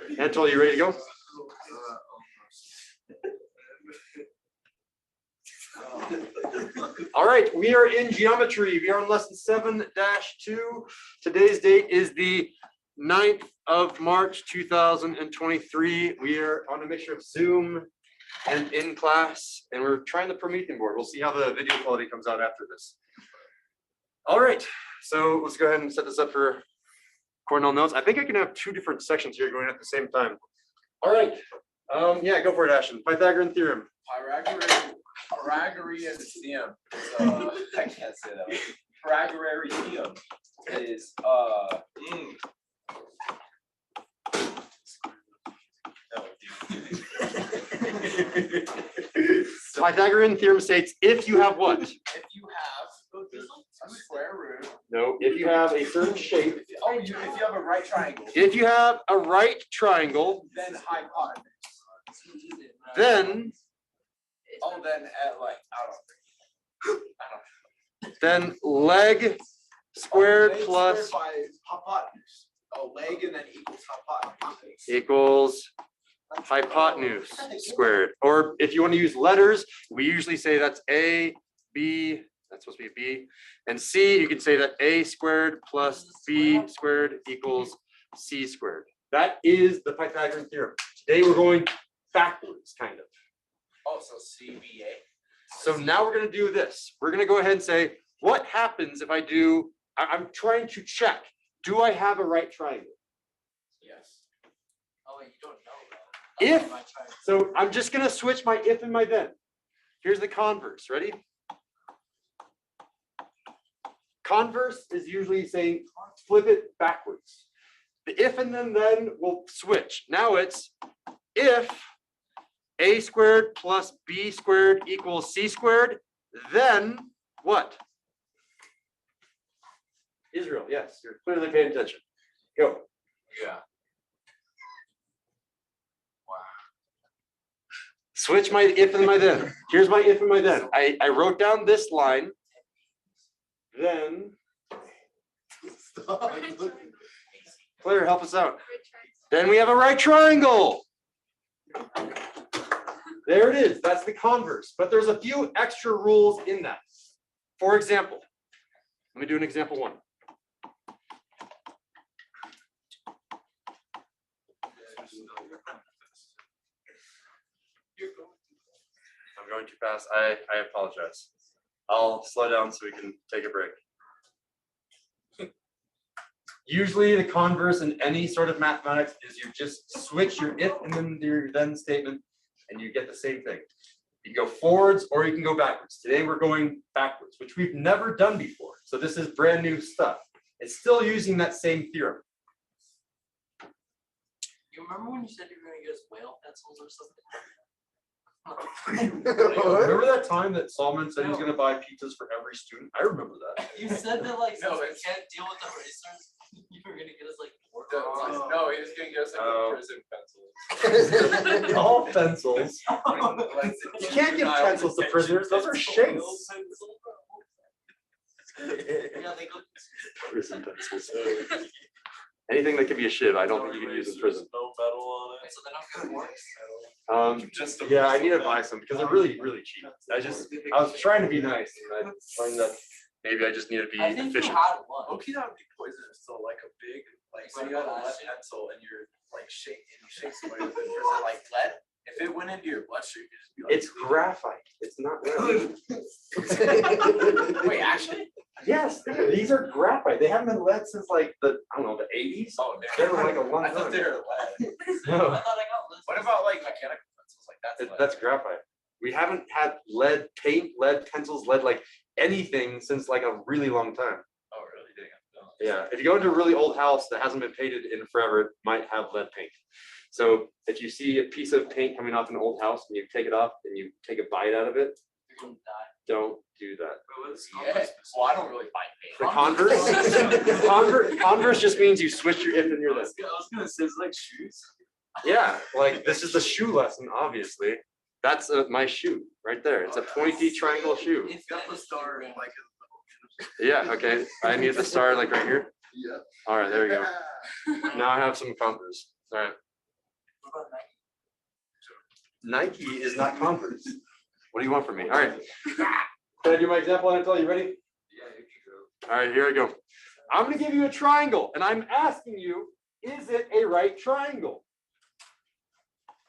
Antle, you ready to go? All right, we are in geometry. We are on lesson 7-2. Today's date is the 9th of March, 2023. We are on a mixture of Zoom and in class, and we're trying the Promethean board. We'll see how the video quality comes out after this. All right, so let's go ahead and set this up for Cornell notes. I think I can have two different sections here going at the same time. All right, yeah, go for it, Ashton. Pythagorean theorem. Pythagorean theorem. I can't say that. Pythagorean theorem is Pythagorean theorem states if you have what? If you have a square root. No, if you have a certain shape. If you have a right triangle. If you have a right triangle. Then hypotenuse. Then. Then I don't. Then leg squared plus. Squared by hypotenuse. Leg and then equals hypotenuse. Equals hypotenuse squared. Or if you want to use letters, we usually say that's A, B, that's supposed to be B, and C, you can say that A squared plus B squared equals C squared. That is the Pythagorean theorem. Today we're going backwards, kind of. So CBA. So now we're going to do this. We're going to go ahead and say, what happens if I do, I'm trying to check, do I have a right triangle? Yes. You don't know that. If, so I'm just going to switch my if and my then. Here's the converse, ready? Converse is usually saying, flip it backwards. The if and then will switch. Now it's if A squared plus B squared equals C squared, then what? Israel, yes, you're clearly paying attention. Go. Yeah. Wow. Switch my if and my then. Here's my if and my then. I wrote down this line. Then. Claire, help us out. Then we have a right triangle. There it is. That's the converse. But there's a few extra rules in that. For example, let me do an example one. I'm going too fast. I apologize. I'll slow down so we can take a break. Usually the converse in any sort of mathematics is you just switch your if and then your then statement and you get the same thing. You can go forwards or you can go backwards. Today we're going backwards, which we've never done before. So this is brand new stuff. It's still using that same theorem. You remember when you said you were going to get us whale pencils or something? Remember that time that Solomon said he was going to buy pizzas for every student? I remember that. You said that like No, since we it's- can't deal with erasers, you were going to get us like four. No, he was gonna get us like prison pencils. All pencils. You can't give pencils to prisoners. Those are shapes. Yeah, they go. Prison pencils. Anything that can be a shiv, I don't think you can use in prison. No metal on Wait, so they're not going to work? Yeah, I need to buy some because they're really, really cheap. I was trying to be nice, and I find that maybe I just need to be I think you efficient. had one. Okay, that would be poisonous. So like a big, like so you got a lead pencil and you're like shake somebody with it. Is it like lead? If it went into your bloodstream, you'd just be like, It's graphite. It's not lead. wait, actually? Yes, these are graphite. They haven't been lead since like the, I don't know, the 80s. Oh, They were like a long I thought time. they were lead. I No, thought I got lists. What about like mechanical pencils? Like that's lead. that's graphite. We haven't had lead paint, lead pencils, lead like anything since like a really long time. Oh, really? Dang it. No. Yeah, if you go into a really old house that hasn't been painted in forever, it might have lead paint. So if you see a piece of paint coming off an old house and you take it off and you take a bite out of it, You're going to die. don't do that. Yeah. Well, I don't really buy paint. The Converse just means you switch your if and your then. I was gonna say it's like shoes. Yeah, like this is the shoe lesson, obviously. That's my shoe right there. It's a pointy triangle shoe. It's got the star in like Yeah, okay. I need the star like right here. Yeah. All right, there we go. Now I have some Converse. All right. What about Nike is not Converse. What do you want from me? All right. Can I do my example, Anatol? You ready? Yeah, you can go. All right, here I go. I'm going to give you a triangle, and I'm asking you, is it a right triangle?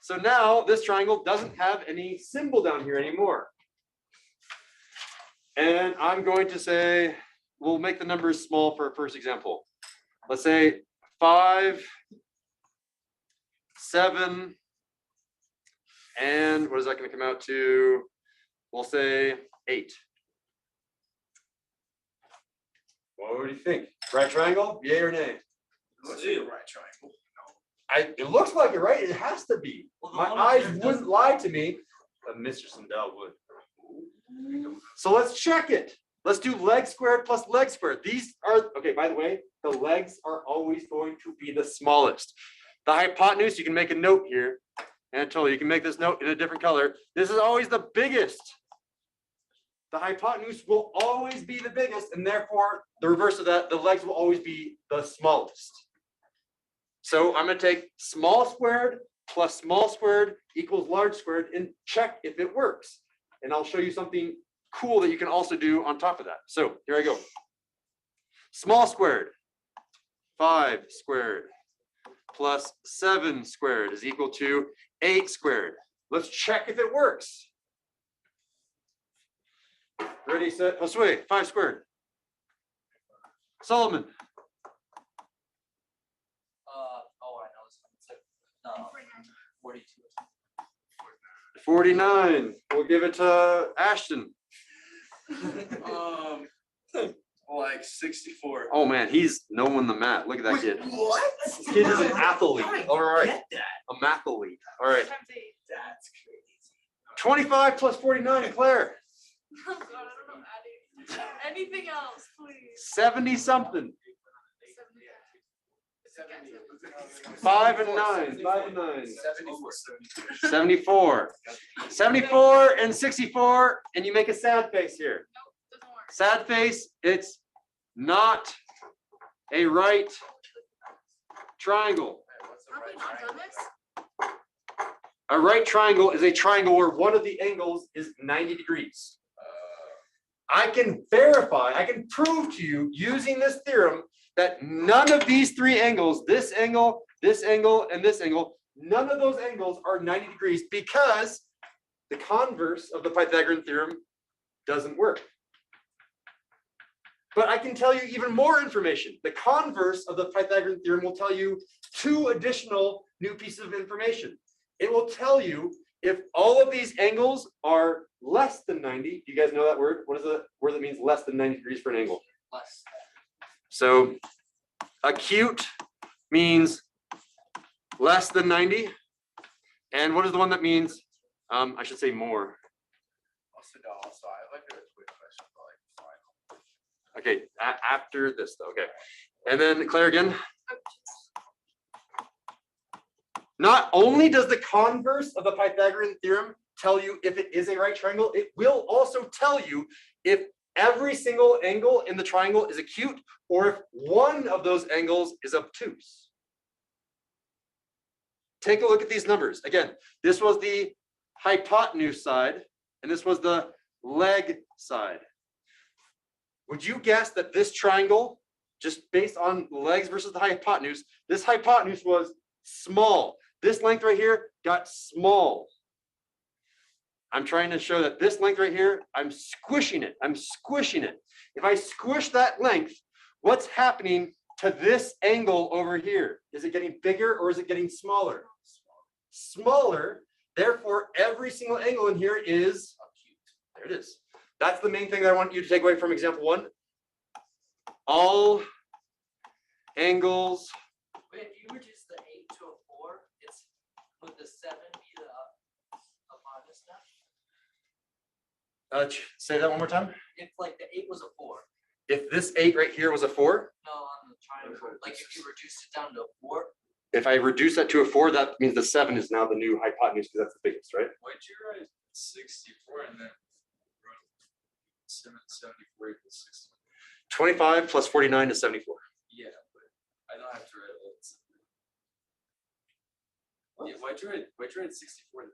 So now this triangle doesn't have any symbol down here anymore. And I'm going to say, we'll make the numbers small for our first example. Let's say 5, 7, and what is that going to come out to? We'll say 8. What do you think? Right triangle? Yay or nay? Let's do the right triangle. It looks like it, right? It has to be. Well, the My one eyes here wouldn't doesn't- lie to me, but Mr. Sandell would. So let's check it. Let's do leg squared plus leg squared. These are, okay, by the way, the legs are always going to be the smallest. The hypotenuse, you can make a note here. Anatol, you can make this note in a different color. This is always the biggest. The hypotenuse will always be the biggest, and therefore, the reverse of that, the legs will always be the smallest. So I'm going to take small squared plus small squared equals large squared and check if it works. And I'll show you something cool that you can also do on top of that. So here I go. Small squared, 5 squared plus 7 squared is equal to 8 squared. Let's check if it works. Ready, set, Josue, 5 squared. Solomon. Oh, I know this one. It's like, 42. 49. We'll give it to Ashton. Like 64. Oh man, he's knowing the math. Look at that kid. What? This kid is an athlete. All right, Get that. a mathlete. All right. That's crazy. 25 plus 49, Claire. Oh God, I don't know adding. Anything else, please. 70 something. 5 and 9. 5 and 9. 74. 74 and 64, and you make a sad face here. Nope, doesn't work. Sad face, it's not a right triangle. Have we not done this? A right triangle is a triangle where one of the angles is 90 degrees. I can verify, I can prove to you using this theorem that none of these 3 angles, this angle, and this angle, none of those angles are 90 degrees because the converse of the Pythagorean theorem doesn't work. But I can tell you even more information. The converse of the Pythagorean theorem will tell you 2 additional new pieces of information. It will tell you if all of these angles are less than 90. Do you guys know that word? What is the word that means less than 90 degrees for an angle? Less. So acute means less than 90. And what is the one that means, I should say more. Also, I like a quick question for like final. Okay, after this though, okay. And then Claire again. Not only does the converse of the Pythagorean theorem tell you if it is a right triangle, it will also tell you if every single angle in the triangle is acute or if one of those angles is obtuse. Take a look at these numbers. Again, this was the hypotenuse side and this was the leg side. Would you guess that this triangle, just based on legs versus the hypotenuse, this hypotenuse was small. This length right here got small. I'm trying to show that this length right here, I'm squishing it. I'm squishing it. If I squish that length, what's happening to this angle over here? Is it getting bigger or is it getting smaller? Smaller. Therefore, every single angle in here is acute. There it is. That's the main thing that I want you to take away from example 1. All angles. Wait, if you reduce the 8 to a 4, would the 7 be the minus now? Say that one more time. If like the 8 was a 4, If this 8 right here was a 4, no, on the triangle, like if you reduced it down to a 4, if I reduce that to a 4, that means the 7 is now the new hypotenuse because that's the biggest, right? Why'd you write 64 and then wrote 74 equals 60? 25 plus 49 is 74. Yeah, but I don't have to write all this. Yeah, why try it 64 then?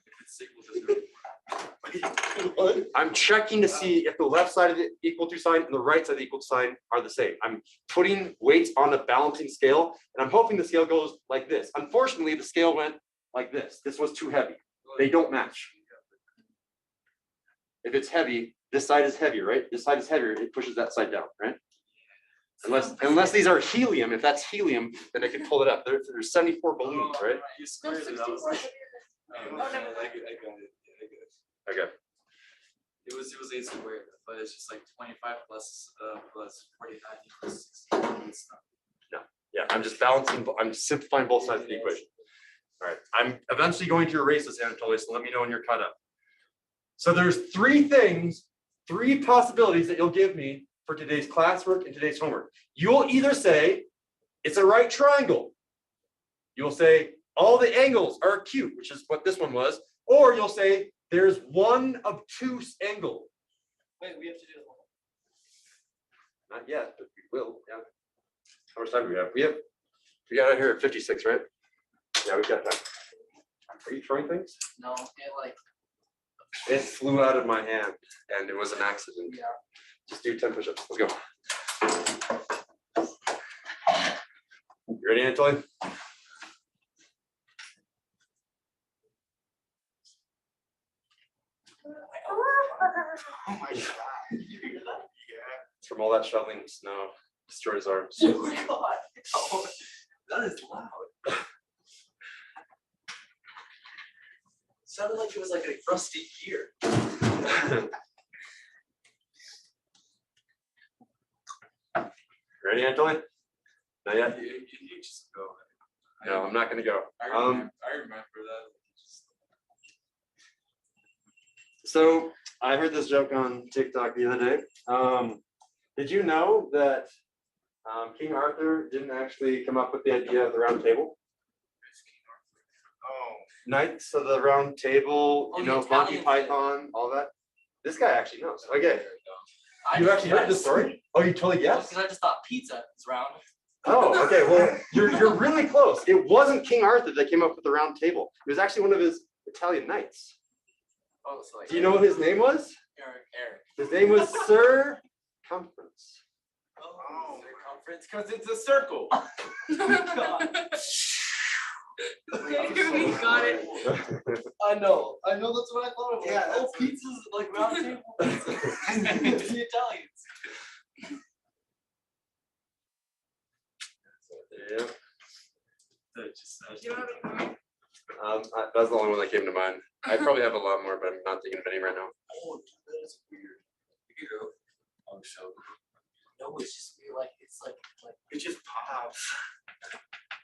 If it's equal to 0. I'm checking to see if the left side of the equal to sign and the right side of the equal to sign are the same. I'm putting weights on a balancing scale, and I'm hoping the scale goes like this. Unfortunately, the scale went like this. This was too heavy. They don't match. If it's heavy, this side is heavier, right? This side is heavier, it pushes that side down, right? Unless these are helium. If that's helium, then I can pull it up. There's 74 balloons, right? You squared it. I was 64. like, oh, never I got mind. it. Yeah, I got it. Okay. It was 8 squared, but it's just like 25 plus 49 equals 60. It's not. Yeah, I'm just balancing, I'm simplifying both sides of the equation. All right, I'm eventually going to erase this, Anatoly, so let me know when you're caught up. So there's three possibilities that you'll give me for today's classwork and today's homework. You will either say, it's a right triangle. You'll say, all the angles are acute, which is what this one was, or you'll say, there's one obtuse angle. Wait, we have to do the whole. Not yet, but we will, yeah. How much time do we have? We got out here at 56, right? Yeah, we've got time. Are you throwing things? No, it like, It flew out of my hand and it was an accident. yeah. Just do 10 push-ups. Let's go. You ready, Anatoly? Oh my god. You hear that? It's from all that shoveling of snow. Destroyed his arms. Oh my god. Oh, that is loud. Sounded like it was like a rusty gear. Ready, Anatoly? Not yet? You just go. No, I'm not gonna go. I remember that. So I heard this joke on TikTok the other day. Did you know that King Arthur didn't actually come up with the idea of the round table? Oh. Knights of the Round Table, Oh, you the know, Monty Italian Python, all that. This guy actually knows. Okay, I you just actually heard this guessed. story? Oh, you totally Well, guessed? because I just thought pizza is round. Oh, okay. Well, you're really close. It wasn't King Arthur that came up with the round table. It was actually one of his Italian knights. Oh, so like. Do you know what his name was? Eric. His name was Sir Cumference. Oh, circumference, because it's a circle. God. We got it. I know that's what I thought of. Yeah, Oh, that's- pizza's like round table pizza. It's the Italians. Yeah. You don't have any more? That's the only one that came to mind. I probably have a lot more, but I'm not thinking of any right now. Oh, dude, that is weird. You go. Oh, so. No, it's just weird. Like it's like It just pops.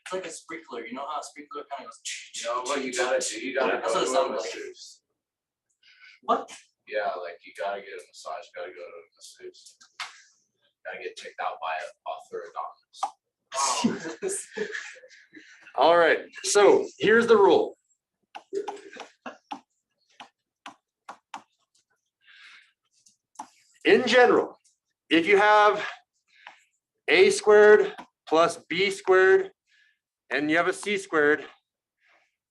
it's like a sprinkler. You know how a sprinkler kind of goes. You know what you gotta do? You gotta That's go what it to a sounded like. masseuse. What? Yeah, like you gotta get a massage, gotta go to a masseuse. Gotta get checked out by a orthodontist. All right. So here's the rule. In general, if you have a squared plus b squared and you have a c squared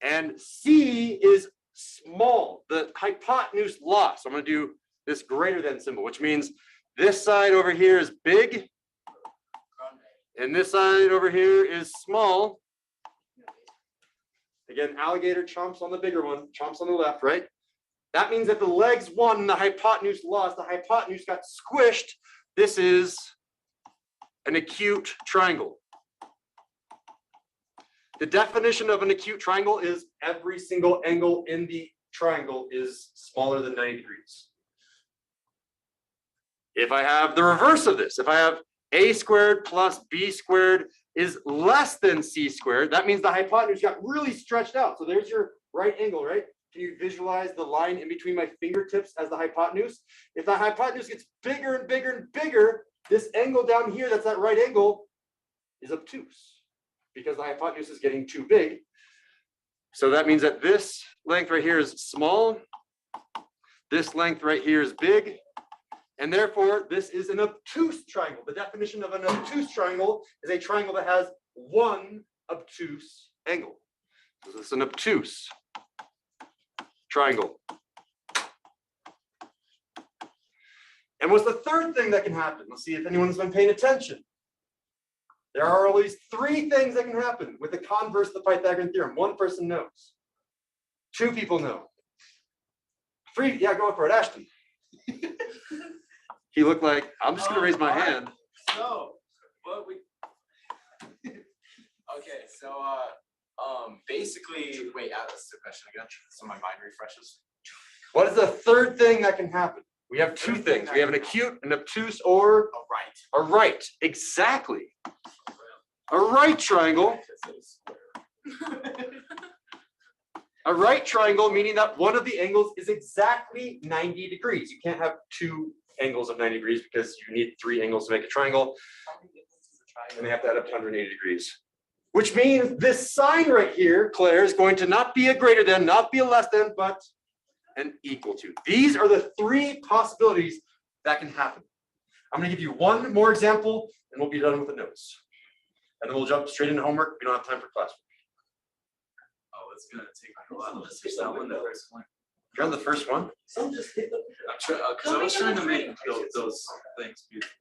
and c is small, the hypotenuse loss. I'm going to do this greater than symbol, which means this side over here is big and this side over here is small. Again, alligator chomps on the bigger one, chomps on the left, right? That means that the legs won and the hypotenuse lost. The hypotenuse got squished. This is an acute triangle. The definition of an acute triangle is every single angle in the triangle is smaller than 90 degrees. If I have the reverse of this, if I have a squared plus b squared is less than c squared, that means the hypotenuse got really stretched out. So there's your right angle, right? Can you visualize the line in between my fingertips as the hypotenuse? If the hypotenuse gets bigger and bigger and bigger, this angle down here, that's that right angle, is obtuse because the hypotenuse is getting too big. So that means that this length right here is small. This length right here is big. And therefore, this is an obtuse triangle. The definition of an obtuse triangle is a triangle that has one obtuse angle. Is this an obtuse triangle? And what's the third thing that can happen? Let's see if anyone's been paying attention. There are always three things that can happen with the converse of the Pythagorean theorem. One person knows. Two people know. Three, yeah, go for it, Ashton. He looked like, I'm just gonna raise my hand. So, what we. Okay, so, basically, wait, that's the question again, so my mind refreshes. What is the third thing that can happen? We have two things. We have an acute, an obtuse, or Oh, right. a right. Exactly. A right triangle. A right triangle, meaning that one of the angles is exactly 90 degrees. You can't have two angles of 90 degrees because you need three angles to make a triangle, and they have to add up to 180 degrees. Which means this sign right here, Claire, is going to not be a greater than, not be a less than, but an equal to. These are the three possibilities that can happen. I'm going to give you one more example, and we'll be done with the notes. And then we'll jump straight into homework. We don't have time for class. Oh, it's gonna take a while. Let's fix that one, the first one. You're on the first one? I'm trying, cause I was trying to make those things beautiful.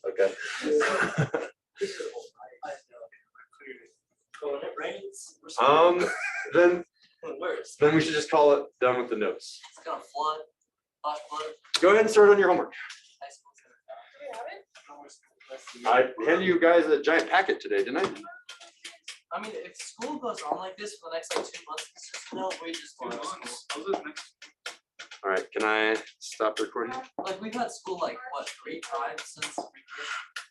Okay. Then It's we should just call it done with the notes. gonna flood, flash flood. Go ahead and start on your homework. High school's gonna. Do we have it? I handed you guys a giant packet today, didn't I? I mean, if school goes on like this for the next like 2 months, it's just no way just going to school. All right, can I stop recording? Like we've had school like what 3 times since we came.